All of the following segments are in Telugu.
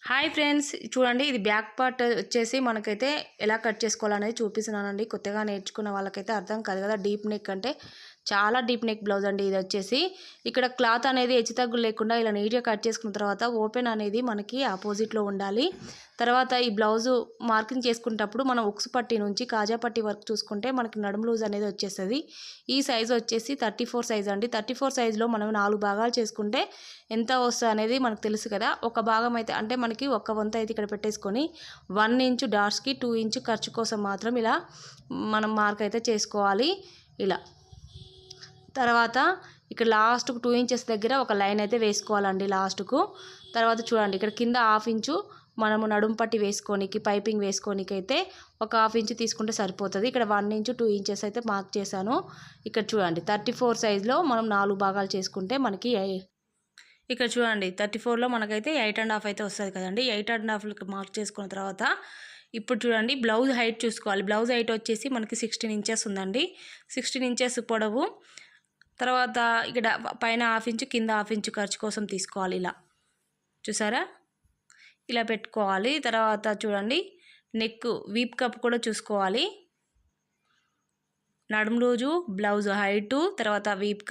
హాయ్ ఫ్రెండ్స్, చూడండి ఇది బ్యాక్ పార్ట్ వచ్చేసి మనకైతే ఎలా కట్ చేసుకోవాలనేది చూపిస్తున్నానండి. కొత్తగా నేర్చుకున్న వాళ్ళకైతే అర్థం కాదు కదా. డీప్ నెక్ అంటే చాలా డీప్ నెక్ బ్లౌజ్ అండి. ఇది వచ్చేసి ఇక్కడ క్లాత్ అనేది హెచ్చుతగ్గులు లేకుండా ఇలా నీట్గా కట్ చేసుకున్న తర్వాత ఓపెన్ అనేది మనకి ఆపోజిట్లో ఉండాలి. తర్వాత ఈ బ్లౌజు మార్కింగ్ చేసుకునేటప్పుడు మనం ఉక్స్ పట్టి నుంచి కాజా పట్టి వరకు చూసుకుంటే మనకి నడుము లూజ్ అనేది వచ్చేస్తుంది. ఈ సైజు వచ్చేసి 34 సైజ్ అండి. 34 సైజులో మనం 4 భాగాలు చేసుకుంటే ఎంత వస్తుంది అనేది మనకు తెలుసు కదా. ఒక భాగం అయితే అంటే మనకి ఒక వంత అయితే ఇక్కడ పెట్టేసుకొని 1 ఇంచు డాట్స్కి 2 ఇంచు ఖర్చు కోసం మాత్రం ఇలా మనం మార్క్ అయితే చేసుకోవాలి. ఇలా తర్వాత ఇక్కడ లాస్ట్కు 2 ఇంచెస్ దగ్గర ఒక లైన్ అయితే వేసుకోవాలండి లాస్ట్కు. తర్వాత చూడండి ఇక్కడ కింద 1/2 ఇంచు మనము నడుము పట్టి వేసుకోనికి పైపింగ్ వేసుకోనికి అయితే ఒక 1/2 ఇంచు తీసుకుంటే సరిపోతుంది. ఇక్కడ 1 ఇంచు 2 ఇంచెస్ అయితే మార్క్ చేశాను. ఇక్కడ చూడండి 34 సైజులో మనం 4 భాగాలు చేసుకుంటే మనకి ఇక్కడ చూడండి 34లో మనకైతే 8.5 అయితే వస్తుంది కదండి. 8.5కి మార్క్ చేసుకున్న తర్వాత ఇప్పుడు చూడండి బ్లౌజ్ హైట్ చూసుకోవాలి. బ్లౌజ్ హైట్ వచ్చేసి మనకి 16 ఇంచెస్ ఉందండి. 16 ఇంచెస్ పొడవు. తర్వాత ఇక్కడ పైన 1/2 ఇంచు కింద 1/2 ఇంచు ఖర్చు కోసం తీసుకోవాలి. ఇలా చూసారా, ఇలా పెట్టుకోవాలి. తర్వాత చూడండి నెక్ వీప్ కప్ కూడా చూసుకోవాలి. నడుము రోజు బ్లౌజ్ హైటు తర్వాత వీప్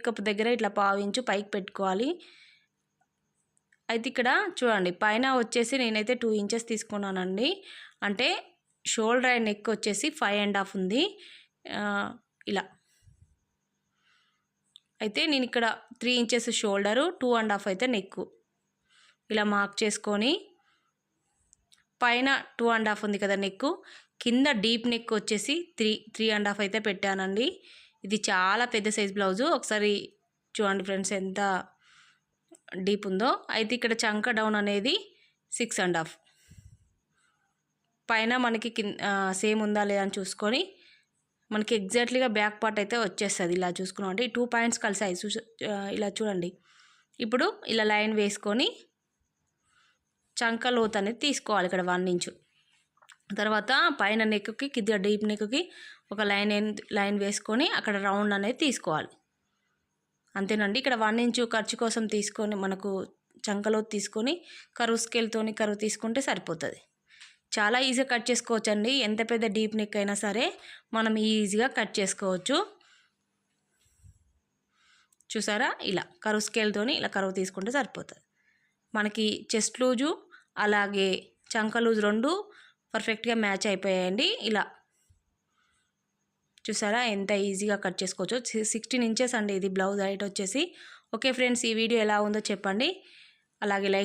కప్ దగ్గర ఇట్లా 1/2 ఇంచు పైకి పెట్టుకోవాలి. అయితే ఇక్కడ చూడండి పైన వచ్చేసి నేనైతే 2 ఇంచెస్ తీసుకున్నానండి. అంటే షోల్డర్ అండ్ నెక్ వచ్చేసి 5.5 ఉంది. ఇలా అయితే నేను ఇక్కడ 3 ఇంచెస్ షోల్డరు 2.5 అయితే నెక్ ఇలా మార్క్ చేసుకొని పైన 2.5 ఉంది కదా నెక్, కింద డీప్ నెక్ వచ్చేసి 3.5 అయితే పెట్టానండి. ఇది చాలా పెద్ద సైజ్ బ్లౌజు. ఒకసారి చూడండి ఫ్రెండ్స్ ఎంత డీప్ ఉందో. అయితే ఇక్కడ చంక డౌన్ అనేది 6.5. పైన మనకి సేమ్ ఉందా లేదా అని చూసుకొని మనకి ఎగ్జాక్ట్లీగా బ్యాక్ పార్ట్ అయితే వచ్చేస్తుంది. ఇలా చూసుకున్నాం అంటే ఈ 2 పాయింట్స్ కలిసాయి. ఇలా చూడండి. ఇప్పుడు ఇలా లైన్ వేసుకొని చంక లోత్ అనేది తీసుకోవాలి. ఇక్కడ 1 ఇంచు. తర్వాత పైన నెక్కి కింద డీప్ నెక్కి ఒక లైన్ వేసుకొని అక్కడ రౌండ్ అనేది తీసుకోవాలి. అంతేనండి. ఇక్కడ 1 ఇంచు ఖర్చు కోసం తీసుకొని మనకు చంకలోత్ తీసుకొని కరువు స్కేల్తోని కరువు తీసుకుంటే సరిపోతుంది. చాలా ఈజీగా కట్ చేసుకోవచ్చు అండి. ఎంత పెద్ద డీప్ నెక్ అయినా సరే మనం ఈజీగా కట్ చేసుకోవచ్చు. చూసారా, ఇలా కరువు స్కేల్తోని ఇలా కరువు తీసుకుంటే సరిపోతుంది. మనకి చెస్ట్ లూజు అలాగే చంక లూజ్ 2 పర్ఫెక్ట్గా మ్యాచ్ అయిపోయాయండి. ఇలా చూసారా ఎంత ఈజీగా కట్ చేసుకోవచ్చు. 16 ఇంచెస్ అండి ఇది బ్లౌజ్ హైట్ వచ్చేసి. ఓకే ఫ్రెండ్స్, ఈ వీడియో ఎలా ఉందో చెప్పండి. అలాగే లైక్